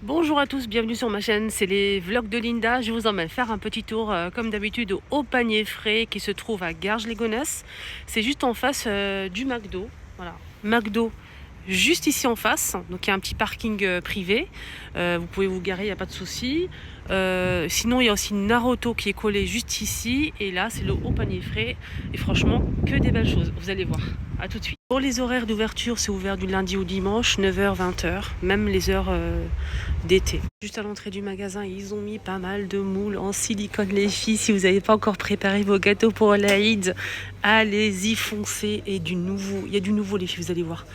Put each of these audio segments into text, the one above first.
Bonjour à tous, bienvenue sur ma chaîne, c'est les vlogs de Linda. Je vous emmène faire un petit tour comme d'habitude au panier frais qui se trouve à Garges-les-Gonesse. C'est juste en face du McDo. Voilà, McDo juste ici en face. Donc il y a un petit parking privé. Vous pouvez vous garer, il n'y a pas de souci. Sinon il y a aussi Naruto qui est collé juste ici. Et là c'est le haut panier frais. Et franchement, que des belles choses, vous allez voir. A tout de suite. Pour les horaires d'ouverture, c'est ouvert du lundi au dimanche, 9h, 20h, même les heures d'été. Juste à l'entrée du magasin, ils ont mis pas mal de moules en silicone, les filles. Si vous n'avez pas encore préparé vos gâteaux pour l'Aïd, allez-y, foncez. Et du nouveau, il y a du nouveau, les filles, vous allez voir.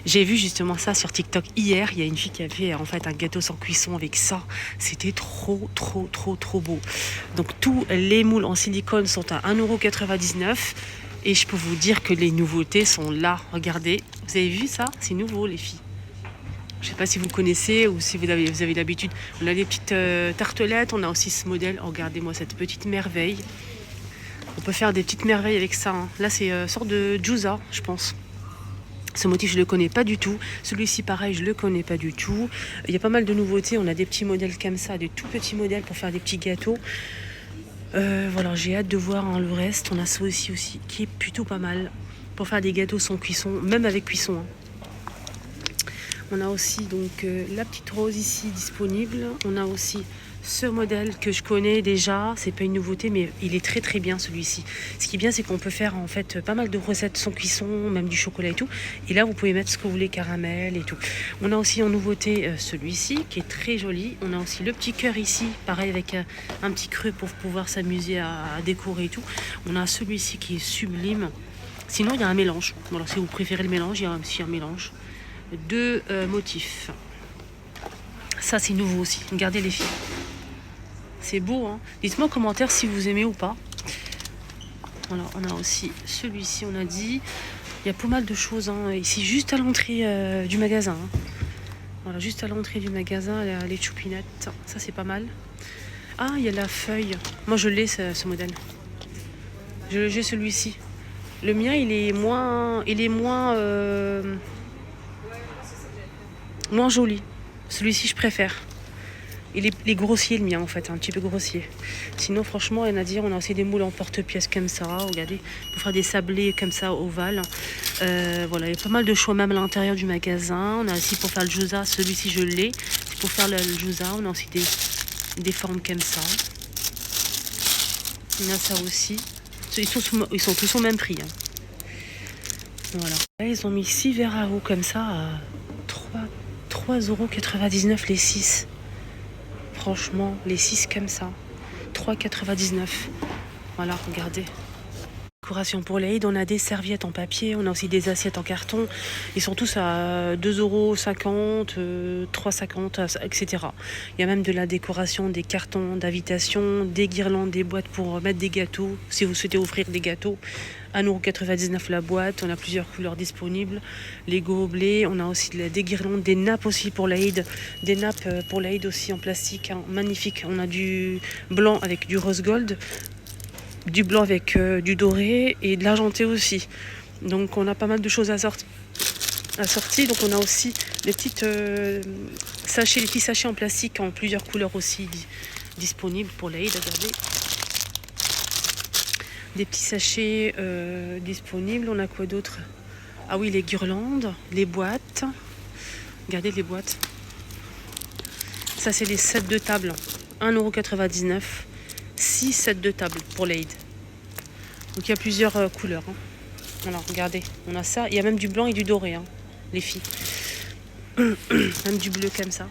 J'ai vu justement ça sur TikTok hier. Il y a une fille qui avait en fait un gâteau sans cuisson avec ça. C'était trop beau. Donc tous les moules en silicone sont à 1,99 €. Et je peux vous dire que les nouveautés sont là. Regardez, vous avez vu ça? C'est nouveau, les filles. Je ne sais pas si vous connaissez ou si vous avez l'habitude. On a des petites tartelettes. On a aussi ce modèle. Regardez-moi cette petite merveille. On peut faire des petites merveilles avec ça, hein. Là, c'est une sorte de Juza, je pense. Ce motif, je ne le connais pas du tout. Celui-ci, pareil, je ne le connais pas du tout. Il y a pas mal de nouveautés. On a des petits modèles comme ça, des tout petits modèles pour faire des petits gâteaux. Voilà, j'ai hâte de voir le reste. On a ça aussi qui est plutôt pas mal pour faire des gâteaux sans cuisson, même avec cuisson, hein. On a aussi donc la petite rose ici disponible. On a aussi ce modèle que je connais déjà. C'est pas une nouveauté, mais il est très bien celui-ci. Ce qui est bien, c'est qu'on peut faire en fait pas mal de recettes sans cuisson, même du chocolat et tout. Et là, vous pouvez mettre ce que vous voulez, caramel et tout. On a aussi en nouveauté celui-ci qui est très joli. On a aussi le petit cœur ici, pareil avec un petit creux pour pouvoir s'amuser à décorer et tout. On a celui-ci qui est sublime. Sinon, il y a un mélange. Bon, alors, si vous préférez le mélange, il y a aussi un mélange. Deux motifs. Ça, c'est nouveau aussi. Regardez les filles. C'est beau, hein. Dites-moi en commentaire si vous aimez ou pas. Voilà, on a aussi celui-ci, on a dit. Il y a pas mal de choses, hein. Ici, juste à l'entrée du magasin, hein. Voilà, juste à l'entrée du magasin, les choupinettes. Ça, c'est pas mal. Ah, il y a la feuille. Moi, je l'ai, ce modèle. J'ai celui-ci. Le mien, il est moins joli. Celui-ci, je préfère. Il est grossier, le mien, en fait, un petit peu grossier. Sinon, franchement, rien à dire. On a aussi des moules en porte-pièces comme ça. Regardez, pour faire des sablés comme ça, ovales. Voilà, il y a pas mal de choix, même à l'intérieur du magasin. On a aussi pour faire le juza, celui-ci, je l'ai. C'est pour faire le juza. On a aussi des formes comme ça. On a ça aussi. Ils sont tous au même prix, hein. Voilà. Là, ils ont mis 6 verres à eau comme ça à 3,99 € les 6. Franchement, les 6 comme ça, 3,99 €. Voilà, regardez. Décoration pour l'Aïd, on a des serviettes en papier, on a aussi des assiettes en carton. Ils sont tous à 2,50 €, 3,50 €, etc. Il y a même de la décoration, des cartons d'invitation, des guirlandes, des boîtes pour mettre des gâteaux. Si vous souhaitez offrir des gâteaux, 1,99 € la boîte. On a plusieurs couleurs disponibles. Les gobelets, on a aussi des guirlandes, des nappes aussi pour l'Aïd. Des nappes pour l'Aïd aussi en plastique, hein, magnifique. On a du blanc avec du rose gold, du blanc avec du doré et de l'argenté aussi. Donc on a pas mal de choses assorties. Donc on a aussi les petites sachets, les petits sachets en plastique en plusieurs couleurs aussi disponibles pour l'Aïd. Regardez. Des petits sachets disponibles. On a quoi d'autre? Ah oui, les guirlandes, les boîtes. Regardez les boîtes. Ça, c'est les sets de table. 1,99 €. 6 sets de table pour l'Aïd. Donc il y a plusieurs couleurs, hein. Alors regardez, on a ça. Il y a même du blanc et du doré, hein, les filles. Même du bleu comme ça.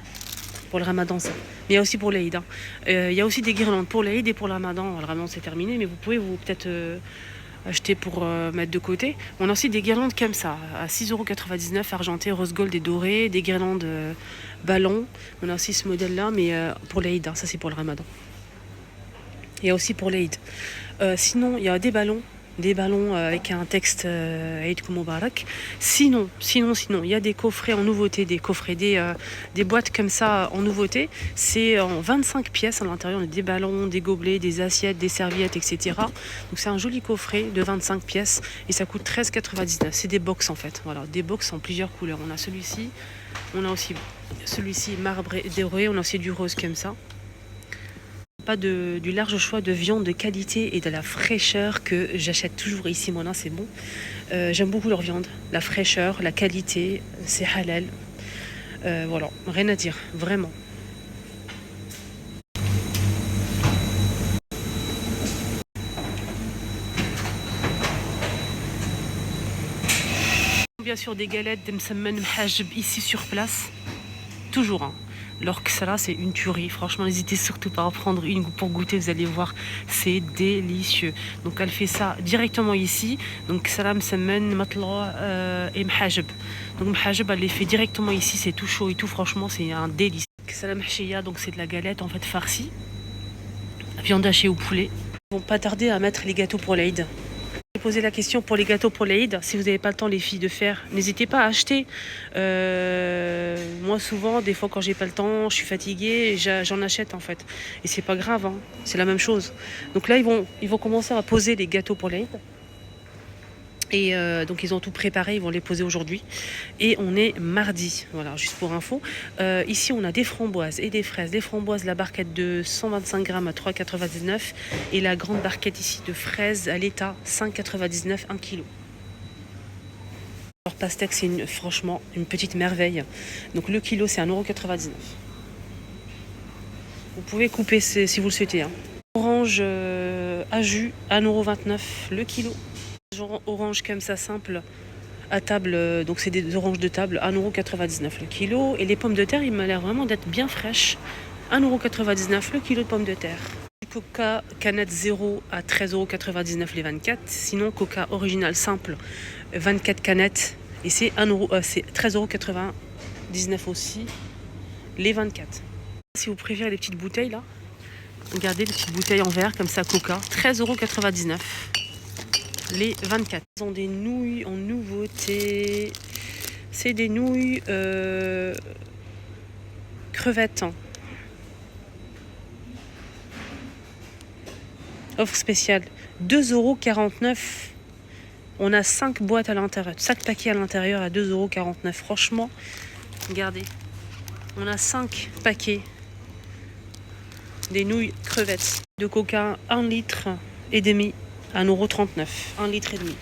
Pour le ramadan, ça. Mais il y a aussi pour l'Aïd, hein. Il y a aussi des guirlandes pour l'Aïd et pour le ramadan. Le ramadan, c'est terminé, mais vous pouvez peut-être acheter pour mettre de côté. On a aussi des guirlandes comme ça, à 6,99 € argentées, rose gold et doré. Des guirlandes ballons. On a aussi ce modèle-là, mais pour l'Aïd, hein. Ça, c'est pour le ramadan. Il y a aussi pour l'Aïd. Sinon, il y a des ballons des ballons avec un texte Eid Moubarak. Sinon, il y a des coffrets en nouveauté, des boîtes comme ça en nouveauté. C'est en 25 pièces à l'intérieur, on a des ballons, des gobelets, des assiettes, des serviettes, etc. Donc c'est un joli coffret de 25 pièces et ça coûte 13,99 €. C'est des box en fait, voilà, des box en plusieurs couleurs. On a celui-ci, on a aussi celui-ci marbre et doré, on a aussi du rose comme ça. Pas du large choix de viande de qualité et de la fraîcheur que j'achète toujours ici. Moi, c'est bon. J'aime beaucoup leur viande, la fraîcheur, la qualité, c'est halal. Voilà, rien à dire, vraiment. Bien sûr, des galettes de msammen mhajb ici sur place, toujours. Hein. Leur ksara, c'est une tuerie. Franchement, n'hésitez surtout pas à prendre une pour goûter. Vous allez voir, c'est délicieux. Donc, elle fait ça directement ici. Donc, ksara msammen matla et mhajb. Donc, mhajb, elle les fait directement ici. C'est tout chaud et tout. Franchement, c'est un délice. Ksara mhachia, donc c'est de la galette en fait farcie. Viande hachée au poulet. Ils vont pas tarder à mettre les gâteaux pour l'Aïd. Poser la question pour les gâteaux pour l'Aïd, si vous n'avez pas le temps les filles de faire, n'hésitez pas à acheter. Moi souvent, des fois quand j'ai pas le temps, je suis fatiguée, j'en achète en fait. Et c'est pas grave, hein, c'est la même chose. Donc là ils vont commencer à poser les gâteaux pour l'Aïd. Et donc ils ont tout préparé, ils vont les poser aujourd'hui. Et on est mardi, voilà, juste pour info. Ici on a des framboises et des fraises. Les framboises, la barquette de 125 grammes à 3,99 €. Et la grande barquette ici de fraises à l'état, 5,99 € 1 kg. Leur pastèque, c'est franchement une petite merveille. Donc le kilo c'est 1,99 €. Vous pouvez couper si vous le souhaitez. Hein. Orange à jus, 1,29 € le kilo. Orange comme ça simple à table, donc c'est des oranges de table, 1,99 € le kilo. Et les pommes de terre, il m'a l'air vraiment d'être bien fraîches, 1,99 € le kilo de pommes de terre. Coca canette 0 à 13,99 € les 24. Sinon Coca original simple 24 canettes et c'est 13,99 € aussi les 24. Si vous préférez les petites bouteilles là, regardez les petites bouteilles en verre comme ça Coca, 13,99 € les 24. Ils ont des nouilles en nouveauté. C'est des nouilles crevettes. Offre spéciale, 2,49 €. On a 5 boîtes à l'intérieur, 5 paquets à l'intérieur à 2,49 €. Franchement, regardez. On a 5 paquets des nouilles crevettes. De coca, 1,5 litre, 1,39 €. 1,5 litre.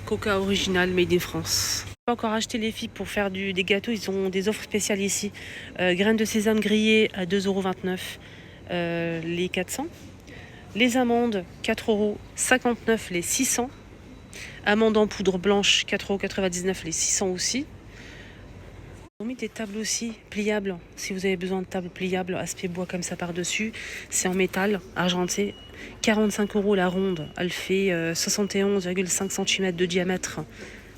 Coca original made in France. Pas encore acheté les filles pour faire des gâteaux, ils ont des offres spéciales ici. Graines de sésame grillées à 2,29 € les 400. Les amandes, 4,59 € les 600. Amandes en poudre blanche, 4,99 € les 600 aussi. Ils ont mis des tables aussi pliables. Si vous avez besoin de tables pliables, aspect bois comme ça par-dessus, c'est en métal argenté. 45 € la ronde. Elle fait 71,5 cm de diamètre.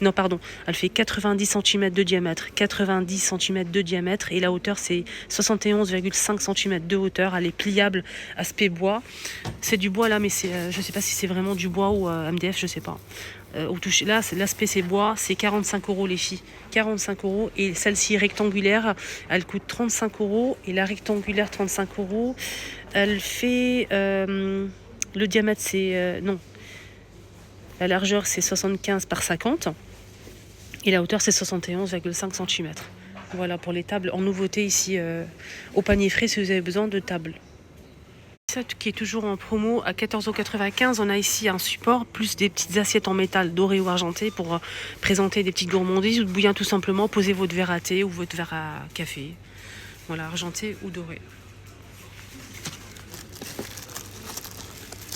Non, pardon, elle fait 90 cm de diamètre. 90 cm de diamètre et la hauteur c'est 71,5 cm de hauteur. Elle est pliable, aspect bois. C'est du bois là, mais je sais pas si c'est vraiment du bois ou MDF, je sais pas. Là, l'aspect c'est bois, c'est 45 € les filles. 45 € et celle-ci rectangulaire, elle coûte 35 € et la rectangulaire 35 €. Elle fait le diamètre c'est non. La largeur c'est 75 par 50 et la hauteur c'est 71,5 cm. Voilà pour les tables en nouveauté ici au panier frais si vous avez besoin de tables. Qui est toujours en promo à 14,95 €. On a ici un support plus des petites assiettes en métal dorées ou argentées pour présenter des petites gourmandises ou bien tout simplement poser votre verre à thé ou votre verre à café. Voilà, argenté ou doré.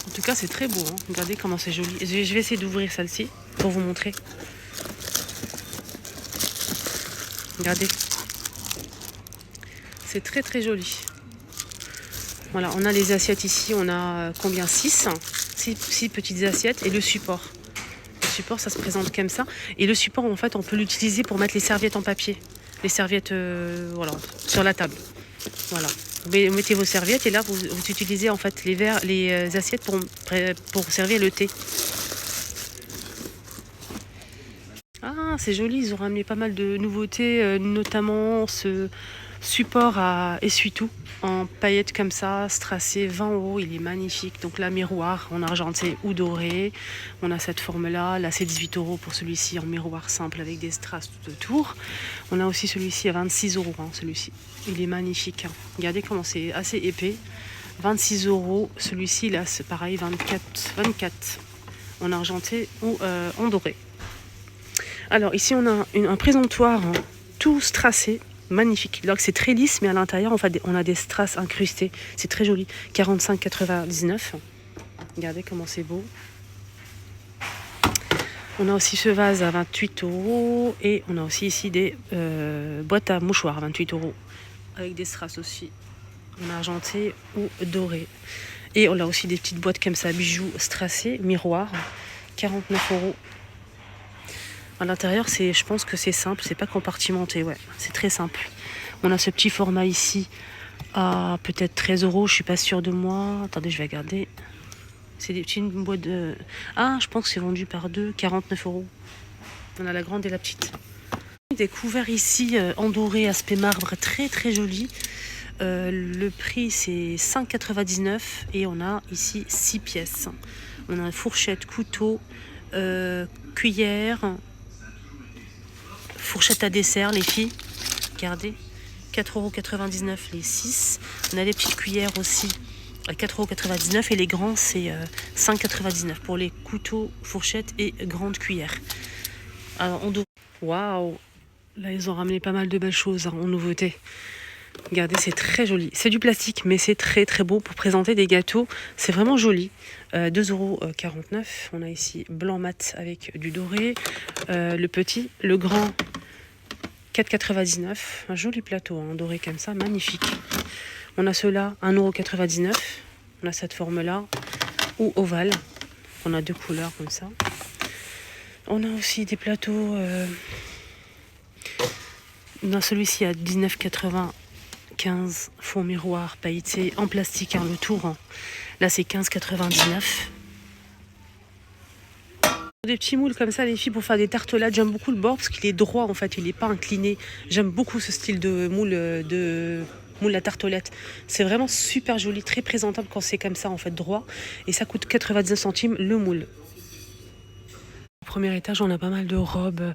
En tout cas, c'est très beau. Hein. Regardez comment c'est joli. Je vais essayer d'ouvrir celle-ci pour vous montrer. Regardez. C'est très très joli. Voilà, on a les assiettes ici. On a combien 6 petites assiettes et le support. Le support, ça se présente comme ça. Et le support, en fait, on peut l'utiliser pour mettre les serviettes en papier. Les serviettes, voilà, sur la table. Voilà. Vous mettez vos serviettes et là vous utilisez en fait les verres, les assiettes pour servir le thé. Ah, c'est joli, ils ont ramené pas mal de nouveautés, notamment ce support à essuie-tout en paillettes comme ça, strassé 20 €. Il est magnifique. Donc là, miroir en argenté ou doré. On a cette forme-là. Là, c'est 18 € pour celui-ci en miroir simple avec des strass tout autour. On a aussi celui-ci à 26 €. Celui-ci, il est magnifique. Regardez comment c'est assez épais. 26 €. Celui-ci, là, c'est pareil, 24 en argenté ou en doré. Alors ici on a un présentoir tout strassé, magnifique. Donc c'est très lisse mais à l'intérieur on a des strass incrustés. C'est très joli. 45,99 €. Regardez comment c'est beau. On a aussi ce vase à 28 € et on a aussi ici des boîtes à mouchoirs à 28 € avec des strass aussi en argenté ou doré. Et on a aussi des petites boîtes comme ça, bijoux strassés, miroirs, 49 €. À l'intérieur, je pense que c'est simple, c'est pas compartimenté, ouais, c'est très simple. On a ce petit format ici à peut-être 13 €, je suis pas sûre de moi. Attendez, je vais regarder. C'est des petites boîtes de... Ah, je pense que c'est vendu par deux, 49 €. On a la grande et la petite. Des couverts ici en doré, aspect marbre, très très joli. Le prix c'est 5,99 € et on a ici 6 pièces. On a une fourchette, couteau, cuillère, fourchette à dessert, les filles. Regardez, 4,99 € les 6. On a les petites cuillères aussi à 4,99 € et les grands c'est 5,99 € pour les couteaux, fourchettes et grandes cuillères. Alors on doit... Waouh! Là ils ont ramené pas mal de belles choses en nouveauté. Regardez, c'est très joli. C'est du plastique, mais c'est très très beau pour présenter des gâteaux. C'est vraiment joli. 2,49 €. On a ici blanc mat avec du doré. Le petit, le grand, 4,99 €. Un joli plateau, doré comme ça, magnifique. On a ceux-là, 1,99 €. On a cette forme-là, ou ovale. On a deux couleurs comme ça. On a aussi des plateaux... On a celui-ci à 19,95 €, fond miroir pailleté en plastique, le tour. Là, c'est 15,99 €. Des petits moules comme ça, les filles, pour faire des tartelades. J'aime beaucoup le bord parce qu'il est droit, en fait. Il n'est pas incliné. J'aime beaucoup ce style de moule à tartelette. C'est vraiment super joli, très présentable quand c'est comme ça, en fait, droit. Et ça coûte 99 centimes le moule. Premier étage, on a pas mal de robes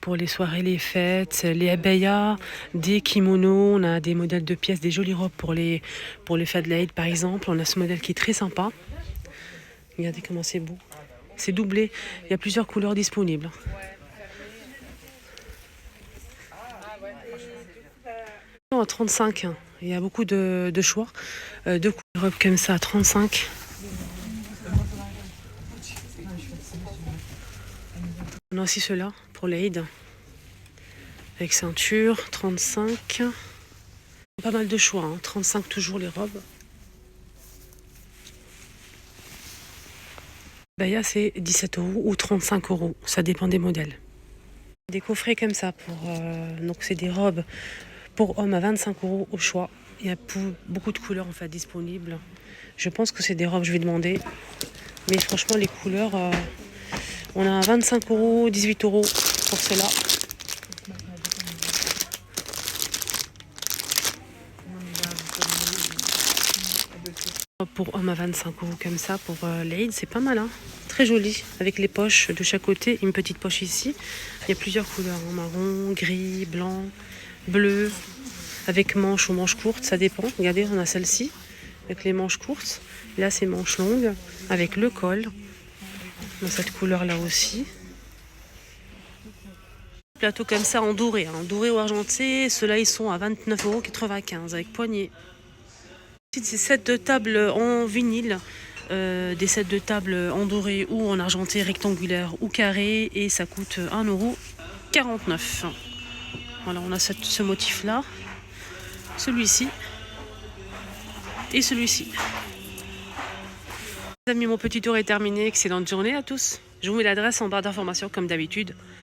pour les soirées, les fêtes, les abayas, des kimonos. On a des modèles de pièces, des jolies robes pour les fêtes de l'Aïd par exemple. On a ce modèle qui est très sympa. Regardez comment c'est beau. C'est doublé. Il y a plusieurs couleurs disponibles. À 35, il y a beaucoup de choix. Deux robes comme ça à 35. On a aussi ceux-là pour l'Aïd, avec ceinture, 35. Pas mal de choix, 35 toujours les robes. Baya c'est 17 € ou 35 €, ça dépend des modèles. Des coffrets comme ça, donc c'est des robes pour hommes à 25 € au choix. Il y a beaucoup de couleurs en fait disponibles. Je pense que c'est des robes, je vais demander. Mais franchement les couleurs... on a 25 €, 18 € pour cela. Pour homme à 25 € comme ça, pour l'Aïd, c'est pas mal. Très joli, avec les poches de chaque côté, une petite poche ici. Il y a plusieurs couleurs, marron, gris, blanc, bleu, avec manches ou manches courtes, ça dépend. Regardez, on a celle-ci, avec les manches courtes. Là, c'est manches longues, avec le col. Dans cette couleur là aussi. Plateau comme ça en doré, doré ou argenté. Ceux-là ils sont à 29,95 € avec poignée. Des sets de table en vinyle, des sets de table en doré ou en argenté rectangulaire ou carré et ça coûte 1,49 €. Voilà, on a ce motif là, celui-ci et celui-ci. Les amis, mon petit tour est terminé. Excellente journée à tous. Je vous mets l'adresse en barre d'informations comme d'habitude.